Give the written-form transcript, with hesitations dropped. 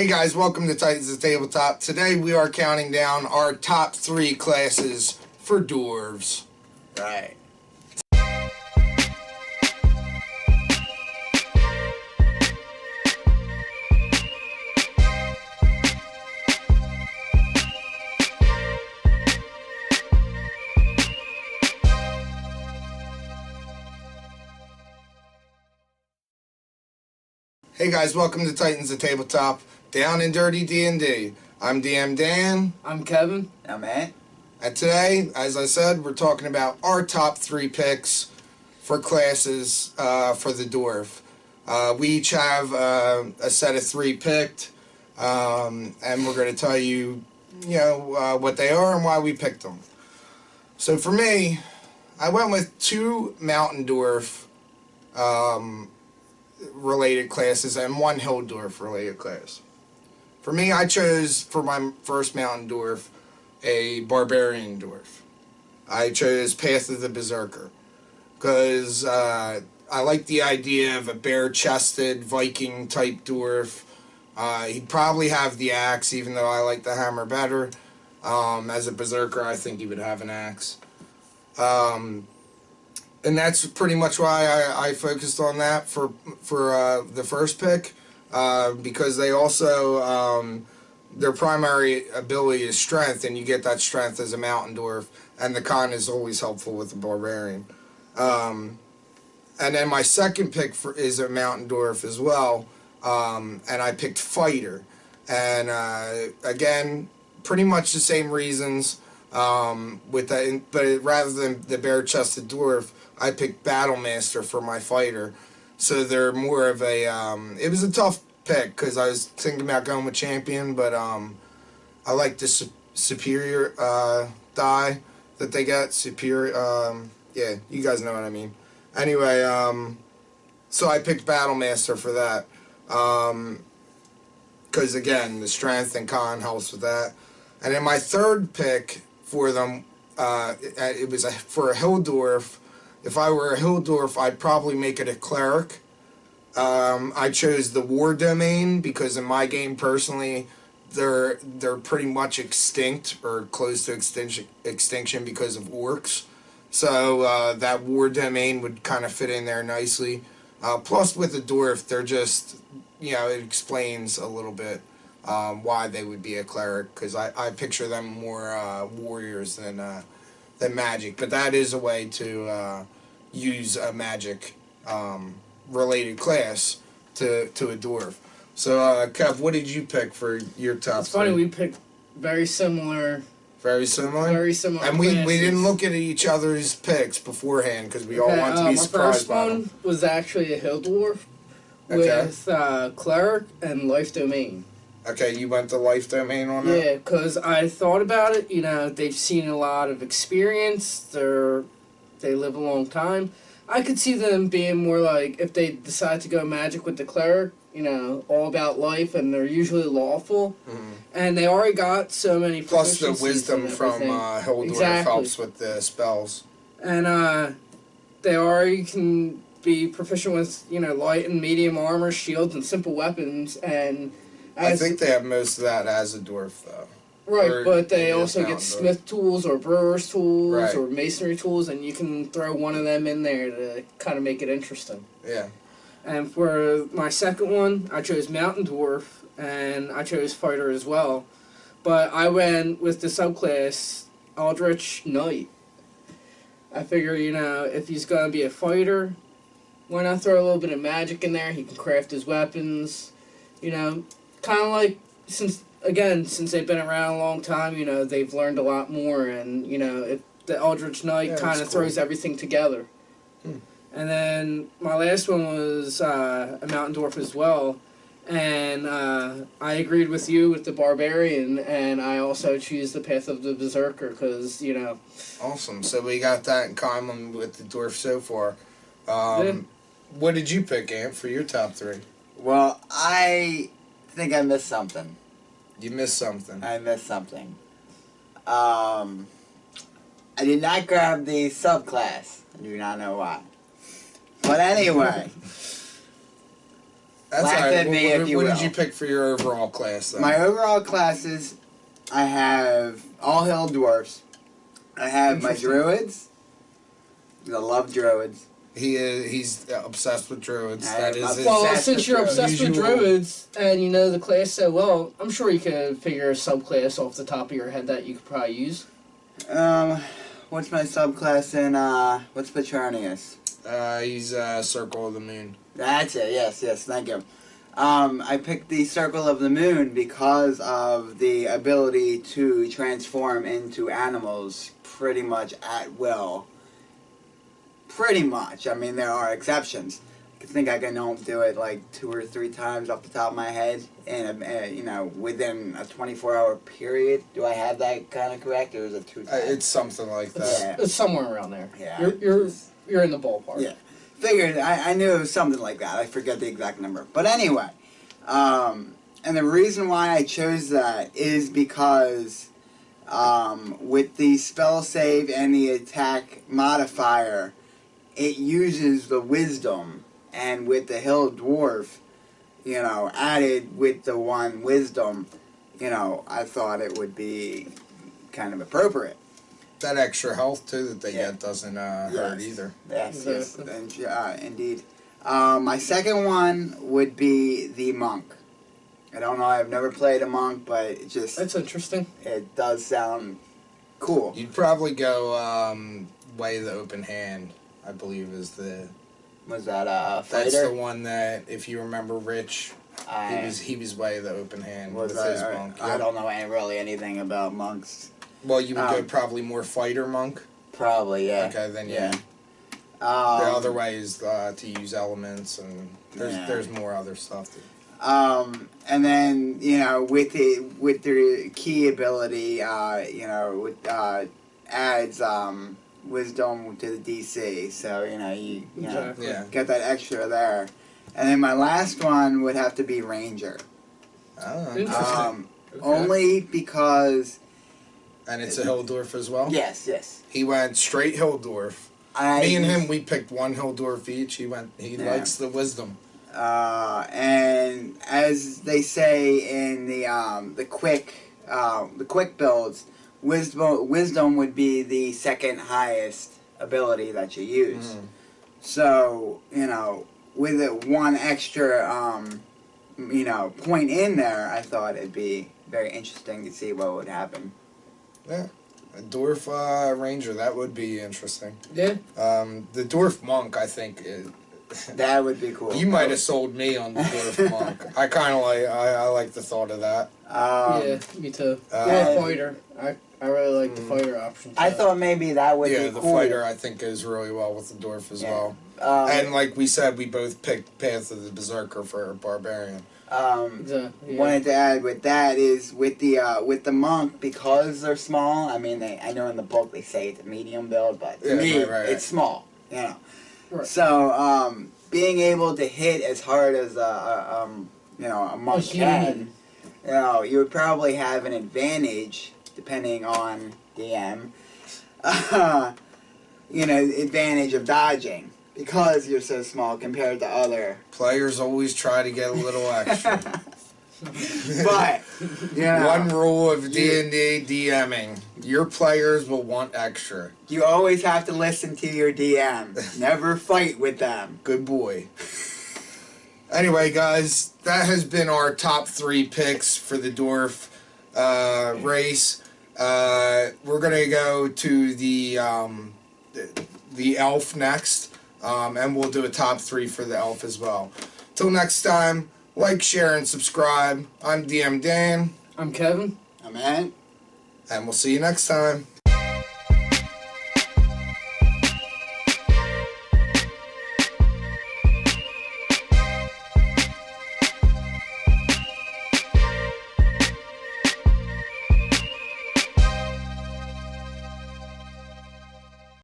Hey guys, welcome to Titans of Tabletop. Today we are counting down our top 3 classes for dwarves. Right. Hey guys, welcome to Titans of Tabletop. Down and Dirty D&D. I'm DM Dan. I'm Kevin. I'm Matt. And today, as I said, we're talking about our top 3 picks for classes for the dwarf. We each have a set of 3 picked, and we're going to tell you, what they are and why we picked them. So for me, I went with 2 mountain dwarf related classes and 1 hill dwarf related class. For me, I chose for my first mountain dwarf a barbarian dwarf. I chose Path of the Berserker because I like the idea of a bare-chested Viking type dwarf. He'd probably have the axe, even though I like the hammer better. As a berserker, I think he would have an axe. And that's pretty much why I focused on that for the first pick, because they also their primary ability is strength, and you get that strength as a mountain dwarf, and the con is always helpful with the barbarian. And then my second pick is a mountain dwarf as well, and I picked fighter, and again, pretty much the same reasons. With that, but rather than the bare-chested dwarf, I picked Battle Master for my fighter. So they're more of a. It was a tough pick because I was thinking about going with champion, but I like the superior die that they get. Superior. Yeah, you guys know what I mean. Anyway, so I picked Battle Master for that. Because again, the strength and con helps with that. And then my third pick for them, it was for a hill dwarf. If I were a hill dwarf, I'd probably make it a cleric. I chose the war domain because in my game personally, they're pretty much extinct or close to extinction because of orcs. So that war domain would kind of fit in there nicely. Plus with the dwarf, they're just, it explains a little bit why they would be a cleric, because I picture them more warriors than magic. But that is a way to use a magic related class to a dwarf. So Kev, what did you pick for your top? It's funny, we picked very similar. Very similar? Very similar. And we didn't look at each other's picks beforehand because we all wanted to be surprised by them. My first one was actually a hill dwarf with cleric and life domain. Okay, you went the life domain on that? Yeah, because I thought about it. They've seen a lot of experience. They live a long time. I could see them being more like, if they decide to go magic with the cleric, all about life, and they're usually lawful. Mm-hmm. And they already got so many plus the wisdom from Hildorf helps with the spells. And they already can be proficient with, light and medium armor, shields, and simple weapons. And I think they have most of that as a dwarf, though. Right, but they also get smith tools or brewer's tools right. or masonry tools, and you can throw one of them in there to kind of make it interesting. Yeah. And for my second one, I chose mountain dwarf, and I chose fighter as well. But I went with the subclass Eldritch Knight. I figure, if he's going to be a fighter, why not throw a little bit of magic in there? He can craft his weapons. Kind of like, since they've been around a long time, they've learned a lot more, and, if the Eldritch Knight kind of throws everything together. And then my last one was a mountain dwarf as well, and I agreed with you with the barbarian, and I also choose the Path of the Berserker, because, Awesome. So we got that in common with the dwarf so far. What did you pick, Ant, for your top 3? Well, I think I missed something. You missed something. I missed something. I did not grab the subclass. I do not know why. But anyway. That's Laugh all right. at me if you What will. did you pick for your overall class, then? My overall classes, I have all hill dwarfs. I have my Interesting. druids. I love druids. He's obsessed with druids. I That am is his... Well, Obsessed since with you're druids. obsessed with Usual. druids and you know the class so well, I'm sure you could figure a subclass off the top of your head that you could probably use. What's my subclass in, what's Petronius? He's Circle of the Moon. That's it, yes, thank you. I picked the Circle of the Moon because of the ability to transform into animals pretty much at will. Pretty much. I mean, there are exceptions. I think I can only do it like 2 or 3 times off the top of my head, and within a 24-hour period. Do I have that kind of correct, or is it 2 times? It's something like that. Yeah. It's somewhere around there. Yeah. You're in the ballpark. Yeah. Figured, I knew it was something like that. I forget the exact number. But anyway, and the reason why I chose that is because with the spell save and the attack modifier, it uses the wisdom, and with the hill dwarf, added with the 1 wisdom, I thought it would be kind of appropriate. That extra health, too, that they Yeah. get doesn't hurt Yes. either. Yes, Exactly. indeed. My second one would be the monk. I don't know, I've never played a monk, but That's interesting. it does sound cool. You'd probably go Way of the Open Hand, I believe, is the... Was that a fighter? That's the one that, if you remember Rich, he was Way of the Open Hand with his monk. I don't know really anything about monks. Well, you would go probably more fighter monk. Probably, yeah. Okay, then yeah. Yeah. The other way is to use elements, and there's more other stuff. And then with the key ability, adds wisdom to the DC. So you Exactly. Yeah. get that extra there. And then my last one would have to be Ranger. Oh, Interesting. Okay. Only because and it's a Hilldorf as well? yes. He went straight Hilldorf. Me and him, we picked 1 Hilldorf each. He likes the wisdom. And as they say in the quick builds, wisdom would be the second highest ability that you use. Mm. So with it 1 extra point in there, I thought it'd be very interesting to see what would happen. Yeah. A Dwarf Ranger, that would be interesting. Yeah. The Dwarf Monk, I think, That would be cool. you might have sold me on the Dwarf Monk. I kind of I like the thought of that. Yeah, me too. Or fighter. I really like the fighter option. I too. thought maybe that would Yeah, be the cool. fighter I think goes really well with the Dwarf as Yeah. well. And like we said, we both picked Path of the Berserker for Barbarian. Exactly, yeah. Wanted to add with that is with the monk, because they're small. I mean, I know in the book they say it's a medium build, but to me right. it's small. Right. So being able to hit as hard as a monk can, you would probably have an advantage depending on DM. Advantage of dodging. Because you're so small compared to other. Players always try to get a little extra. But, One rule of D&D DMing. Your players will want extra. you always have to listen to your DM. Never fight with them. Good boy. Anyway, guys, that has been our top 3 picks for the Dwarf race. We're going to go to the Elf next. And we'll do a top 3 for the Elf as well. Till next time, like, share, and subscribe. I'm DM Dan. I'm Kevin. I'm Ant. And we'll see you next time.